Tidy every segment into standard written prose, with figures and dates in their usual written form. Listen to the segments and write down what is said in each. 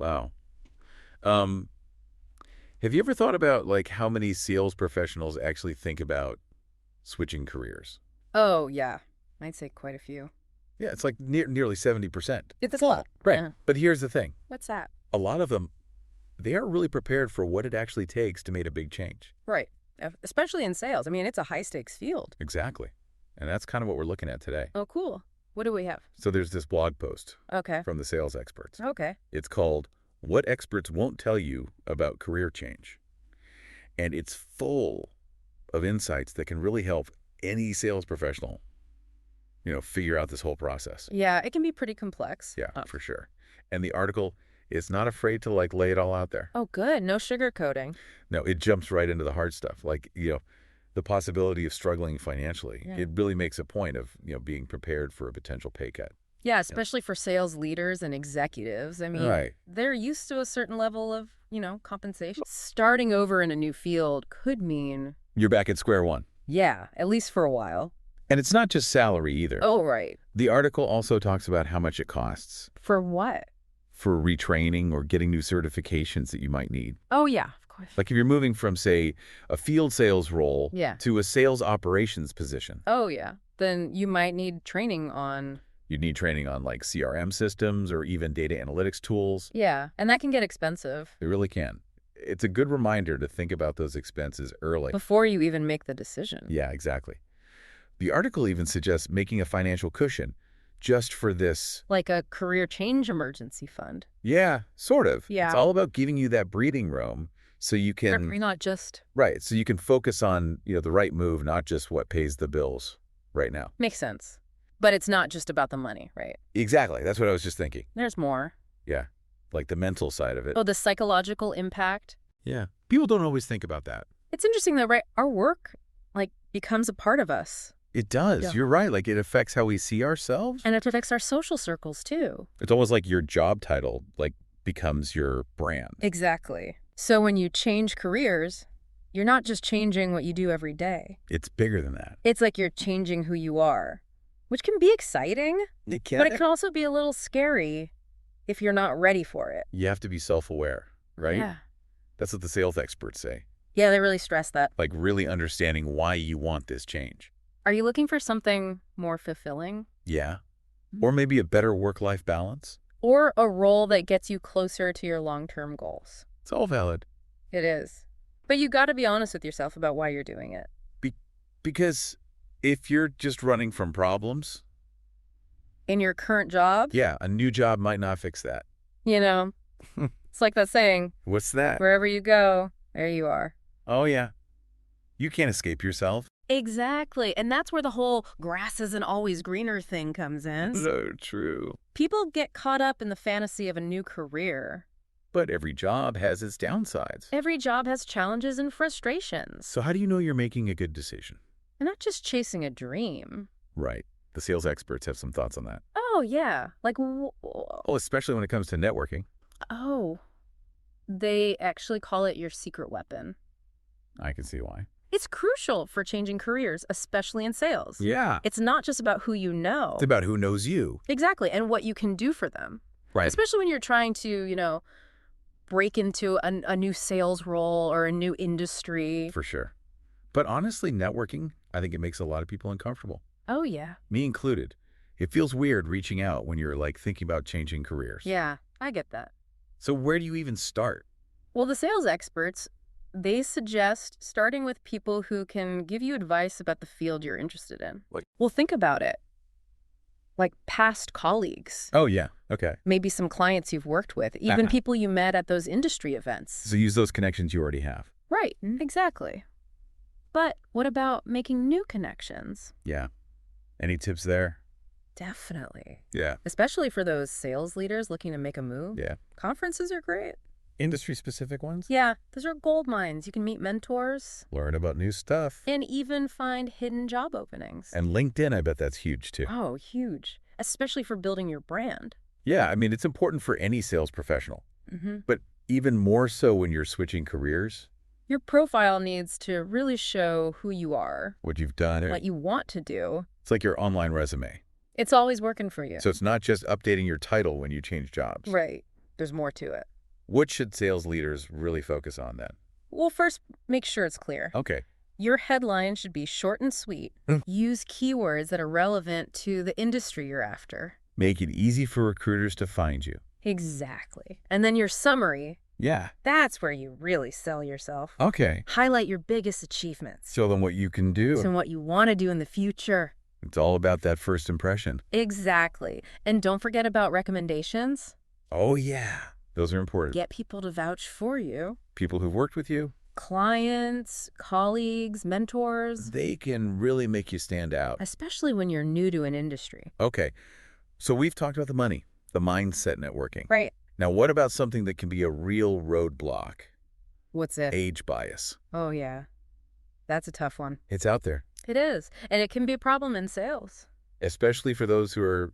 Wow. Um, have you ever thought about like how many sales professionals actually think about switching careers? Oh, yeah. I'd say quite a few. Yeah, it's like nearly 70%. It's a lot. Right. Yeah. But here's the thing. What's that? A lot of them, they aren't really prepared for what it actually takes to make a big change. Right. Especially in sales. I mean, it's a high-stakes field. Exactly. And that's kind of what we're looking at today. Oh, cool. What do we have? So there's this blog post Okay. from the sales experts. Okay. It's called What Experts Won't Tell You About Career Change. And it's full of insights that can really help any sales professional, figure out this whole process. Yeah, it can be pretty complex. Yeah, for sure. And the article is not afraid to like lay it all out there. Oh, good. No sugarcoating. No, it jumps right into the hard stuff. Like, the possibility of struggling financially. Yeah. It really makes a point of, being prepared for a potential pay cut. Yeah, especially for sales leaders and executives. I mean, Right. they're used to a certain level of, compensation. Starting over in a new field could mean, You're back at square one. yeah, at least for a while. And it's not just salary either. Oh, right. The article also talks about how much it costs For what? for retraining or getting new certifications that you might need. Oh, yeah, of course. Like if you're moving from, say, a field sales role Yeah. to a sales operations position, Oh, yeah. Then you might need training on, you'd need training on like CRM systems or even data analytics tools. yeah, and that can get expensive It really can. It's a good reminder to think about those expenses early. before you even make the decision. Yeah, exactly. The article even suggests making a financial cushion just for this. Like a career change emergency fund. Yeah, sort of. Yeah. It's all about giving you that breathing room so you can, You're not just... right, so you can focus on, the right move, not just what pays the bills right now. Makes sense. But it's not just about the money, right? Exactly. That's what I was just thinking. There's more. Yeah, like the mental side of it. Oh, the psychological impact. Yeah. People don't always think about that. It's interesting though, right? Our work, becomes a part of us. It does. Yeah. You're right. Like it affects how we see ourselves. And it affects our social circles too. It's almost like your job title, becomes your brand. Exactly. So when you change careers, you're not just changing what you do every day. It's bigger than that. It's like you're changing who you are, which can be exciting, It but it can also be a little scary if you're not ready for it. You have to be self-aware, right? Yeah. That's what the sales experts say. Yeah, they really stress that. Like really understanding why you want this change. Are you looking for something more fulfilling? Yeah. Or maybe a better work-life balance. Or a role that gets you closer to your long-term goals? It's all valid. It is. But you got to be honest with yourself about why you're doing it. Because if you're just running from problems, In your current job, yeah, a new job might not fix that. it's like that saying, What's that? wherever you go, there you are. Oh, yeah. You can't escape yourself. Exactly. And that's where the whole grass isn't always greener thing comes in. So true. People get caught up in the fantasy of a new career. But every job has its downsides. Every job has challenges and frustrations. So how do you know you're making a good decision? You're not just chasing a dream. Right. The sales experts have some thoughts on that. Oh, yeah. Oh, especially when it comes to networking. Oh, they actually call it your secret weapon. I can see why. It's crucial for changing careers, especially in sales. Yeah. It's not just about who you know. It's about who knows you. Exactly, and what you can do for them. Right. Especially when you're trying to, break into a new sales role or a new industry. For sure. But honestly, networking, I think it makes a lot of people uncomfortable. Oh, yeah. Me included. It feels weird reaching out when you're thinking about changing careers. Yeah, I get that. So where do you even start? Well, the sales experts, they suggest starting with people who can give you advice about the field you're interested in. Well, think about it. Like past colleagues. Oh, yeah. Okay. Maybe some clients you've worked with, even people you met at those industry events. So use those connections you already have. Right, exactly. But what about making new connections? Yeah. Any tips there? Definitely. Yeah. Especially for those sales leaders looking to make a move. Yeah. Conferences are great. Industry-specific ones? Yeah, those are gold mines. You can meet mentors. Learn about new stuff. And even find hidden job openings. And LinkedIn, I bet that's huge too. Oh, huge. Especially for building your brand. Yeah, I mean, it's important for any sales professional. Mm-hmm. But even more so when you're switching careers. Your profile needs to really show who you are. What you've done. What you want to do. It's like your online resume. It's always working for you. So it's not just updating your title when you change jobs. Right. There's more to it. What should sales leaders really focus on then? Well, first, make sure it's clear. Okay. Your headline should be short and sweet. Use keywords that are relevant to the industry you're after. Make it easy for recruiters to find you. Exactly. And then your summary, Yeah. that's where you really sell yourself. Okay. Highlight your biggest achievements. Show them what you can do. And what you want to do in the future. It's all about that first impression. Exactly. And don't forget about recommendations. Oh, yeah. Those are important. Get people to vouch for you. People who've worked with you, Clients, colleagues, mentors. they can really make you stand out. Especially when you're new to an industry. Okay. So we've talked about the money, the mindset networking. Right. Now, what about something that can be a real roadblock? What's it? Age bias. Oh, yeah. That's a tough one. It's out there, It is. And it can be a problem in sales. especially for those who are,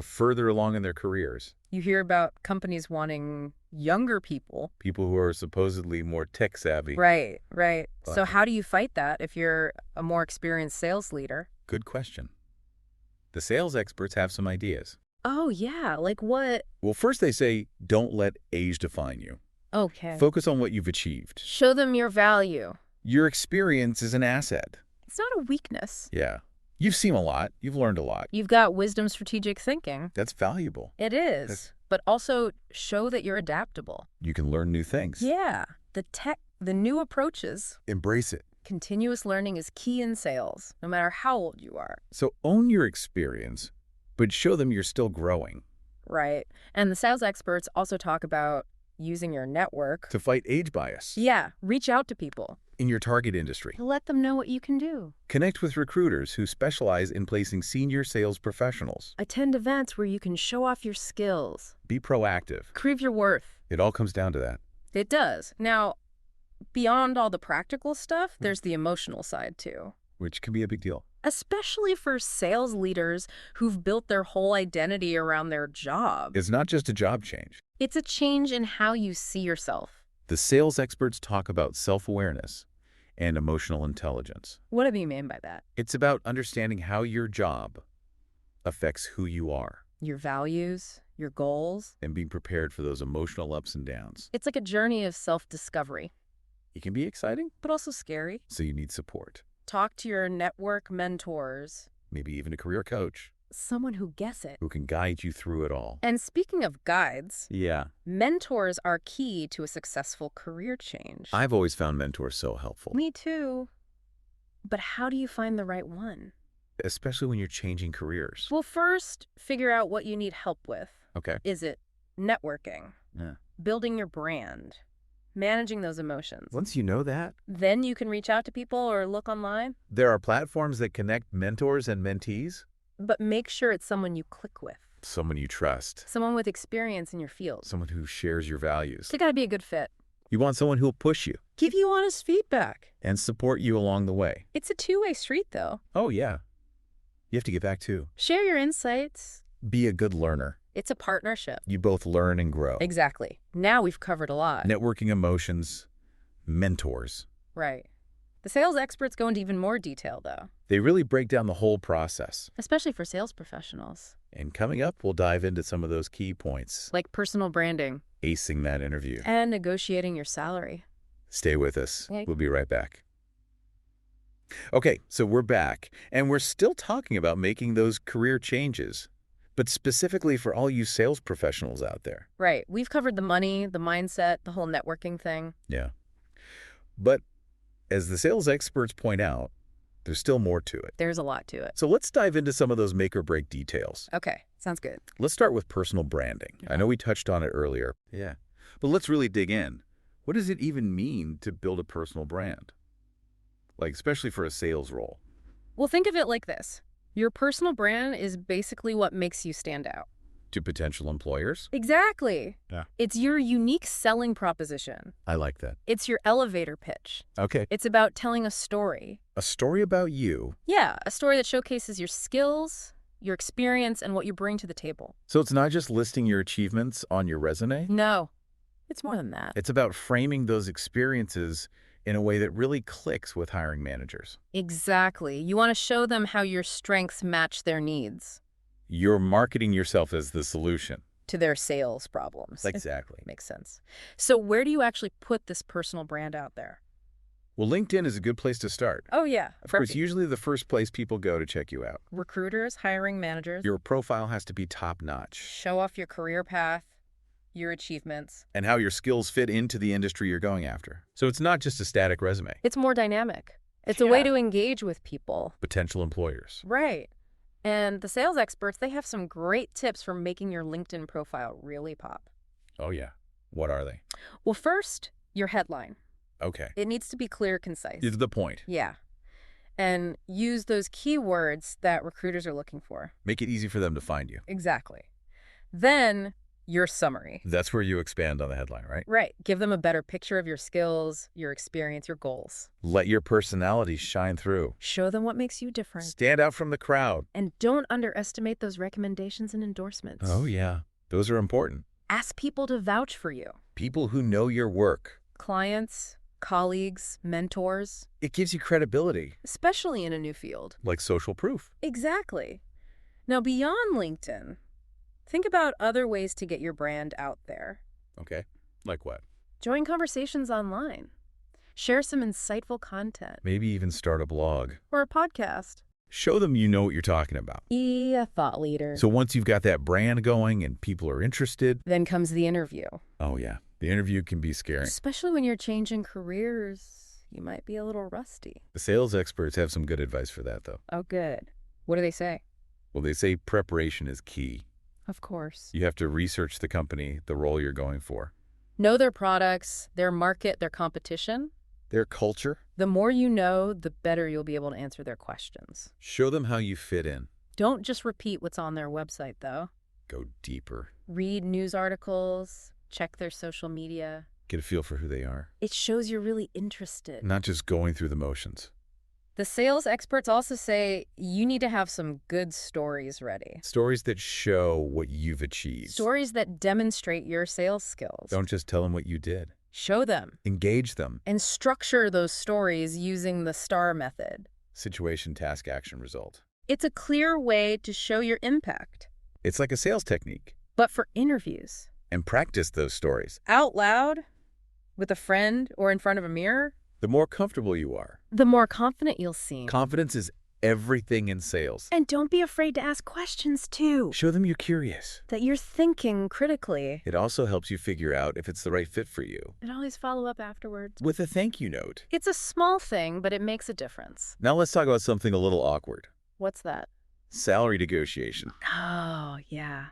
further along in their careers. You hear about companies wanting younger people. People who are supposedly more tech savvy. Right, right. So But- how do you fight that if you're a more experienced sales leader? Good question. The sales experts have some ideas. Oh, yeah. Like what? Well, first they say, don't let age define you. Okay. Focus on what you've achieved. Show them your value. Your experience is an asset. It's not a weakness. Yeah. You've seen a lot. You've learned a lot. You've got wisdom, strategic thinking. That's valuable. It is. That's- But also show that you're adaptable. You can learn new things. Yeah. The new approaches. Embrace it. Continuous learning is key in sales, no matter how old you are. So own your experience, but show them you're still growing. Right. And the sales experts also talk about using your network. To fight age bias Yeah. Reach out to people. in your target industry. Let them know what you can do. Connect with recruiters who specialize in placing senior sales professionals. Attend events where you can show off your skills. Be proactive. Prove your worth. It all comes down to that. It does. Now, beyond all the practical stuff, there's the emotional side too. Which can be a big deal. Especially for sales leaders who've built their whole identity around their job. It's not just a job change. It's a change in how you see yourself. The sales experts talk about self-awareness and emotional intelligence. What do you mean by that? It's about understanding how your job affects who you are Your values, your goals. and being prepared for those emotional ups and downs. It's like a journey of self-discovery, It can be exciting, but also scary. so you need support. Talk to your network mentors, Maybe even a career coach someone who gets it. who can guide you through it all. And speaking of guides, Yeah. mentors are key to a successful career change. I've always found mentors so helpful, Me too. But how do you find the right one? especially when you're changing careers. Well, first, figure out what you need help with. Okay. Is it networking? Yeah. Building your brand? Managing those emotions? Once you know that, Then you can reach out to people or look online. there are platforms that connect mentors and mentees. But make sure it's someone you click with. Someone you trust. Someone with experience in your field. Someone who shares your values. They gotta be a good fit. You want someone who'll push you Give you honest feedback. and support you along the way. It's a two-way street, though. Oh, yeah. You have to give back too. Share your insights. Be a good learner. It's a partnership. You both learn and grow. Exactly. Now we've covered a lot. Networking emotions, mentors. Right. The sales experts go into even more detail, though, They really break down the whole process. especially for sales professionals, And coming up, we'll dive into some of those key points. like personal branding Acing that interview. and negotiating your salary. Stay with us. Okay. We'll be right back. Okay, so we're back, and we're still talking about making those career changes, but specifically for all you sales professionals out there. Right. We've covered the money, the mindset, the whole networking thing. Yeah. But as the sales experts point out, there's still more to it. There's a lot to it. So let's dive into some of those make or break details. Okay. Sounds good. Let's start with personal branding. I know we touched on it earlier. Yeah. But let's really dig in. What does it even mean to build a personal brand? Like, especially for a sales role. Well, think of it like this. Your personal brand is basically what makes you stand out. To potential employers? Exactly. Yeah. It's your unique selling proposition. I like that. It's your elevator pitch. Okay. It's about telling a story. A story about you. Yeah, a story that showcases your skills, your experience, and what you bring to the table. So it's not just listing your achievements on your resume. No, it's more than that. It's about framing those experiences in a way that really clicks with hiring managers. Exactly. You want to show them how your strengths match their needs. You're marketing yourself as the solution. to their sales problems. Exactly. Makes sense. So where do you actually put this personal brand out there? Well, LinkedIn is a good place to start. Oh, yeah. Of course, usually the first place people go to check you out. Recruiters, hiring managers. Your profile has to be top-notch. Show off your career path, your achievements. And how your skills fit into the industry you're going after. So it's not just a static resume. It's more dynamic. It's a way to engage with people. Potential employers. Right. And the sales experts, they have some great tips for making your LinkedIn profile really pop. Oh, yeah. What are they? Well, first, your headline. Okay. It needs to be clear, concise. It's the point. Yeah. And use those keywords that recruiters are looking for. Make it easy for them to find you. Exactly. Then, your summary. That's where you expand on the headline, right? Right. Give them a better picture of your skills, your experience, your goals. Let your personality shine through. Show them what makes you different. Stand out from the crowd. And don't underestimate those recommendations and endorsements. Oh, yeah. Those are important. Ask people to vouch for you. People who know your work. Clients, colleagues, mentors. It gives you credibility. Especially in a new field. Like social proof. Exactly. Now, beyond LinkedIn, think about other ways to get your brand out there. Okay. Like what? Join conversations online. Share some insightful content. Maybe even start a blog. Or a podcast. Show them you know what you're talking about. Be a thought leader. So once you've got that brand going and people are interested... Then comes the interview. Oh, yeah. The interview can be scary. Especially when you're changing careers, you might be a little rusty. The sales experts have some good advice for that, though. Oh, good. What do they say? Well, they say preparation is key. Of course. You have to research the company, the role you're going for. Know their products, their market, their competition. Their culture. The more you know, the better you'll be able to answer their questions. Show them how you fit in. Don't just repeat what's on their website, though. Go deeper. Read news articles, check their social media. Get a feel for who they are. It shows you're really interested. Not just going through the motions. The sales experts also say you need to have some good stories ready. Stories that show what you've achieved. Stories that demonstrate your sales skills. Don't just tell them what you did. Show them. Engage them. And structure those stories using the STAR method. Situation, task, action, result. It's a clear way to show your impact. It's like a sales technique. But for interviews. And practice those stories. Out loud, with a friend, or in front of a mirror. The more comfortable you are. The more confident you'll seem. Confidence is everything in sales. And don't be afraid to ask questions, too. Show them you're curious. That you're thinking critically. It also helps you figure out if it's the right fit for you. And always follow up afterwards. With a thank you note. It's a small thing, but it makes a difference. Now let's talk about something a little awkward. What's that? Salary negotiation. Oh, yeah.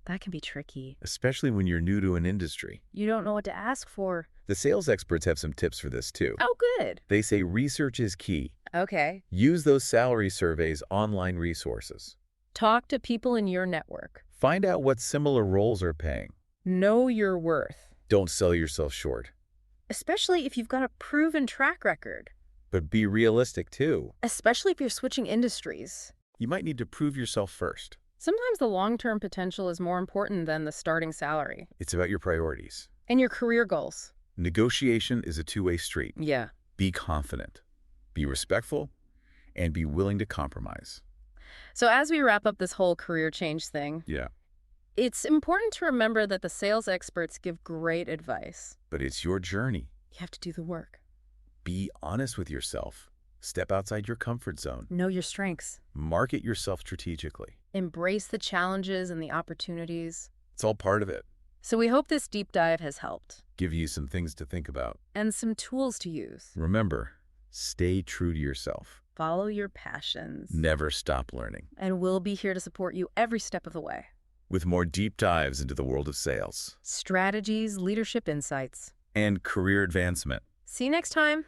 That can be tricky. Especially when you're new to an industry. You don't know what to ask for. The sales experts have some tips for this too. Oh, good. They say research is key. Okay. Use those salary surveys, online resources. Talk to people in your network. Find out what similar roles are paying. Know your worth. Don't sell yourself short. Especially if you've got a proven track record. But be realistic too. Especially if you're switching industries. You might need to prove yourself first. Sometimes the long-term potential is more important than the starting salary. It's about your priorities. And your career goals. Negotiation is a two-way street. Yeah. Be confident, be respectful, and be willing to compromise. So as we wrap up this whole career change thing, it's important to remember that the sales experts give great advice. But it's your journey. You have to do the work. Be honest with yourself. Step outside your comfort zone. Know your strengths. Market yourself strategically. Embrace the challenges and the opportunities. It's all part of it. So we hope this deep dive has helped. Give you some things to think about. And some tools to use. Remember, stay true to yourself. Follow your passions. Never stop learning. And we'll be here to support you every step of the way. With more deep dives into the world of sales. Strategies, leadership insights. And career advancement. See you next time.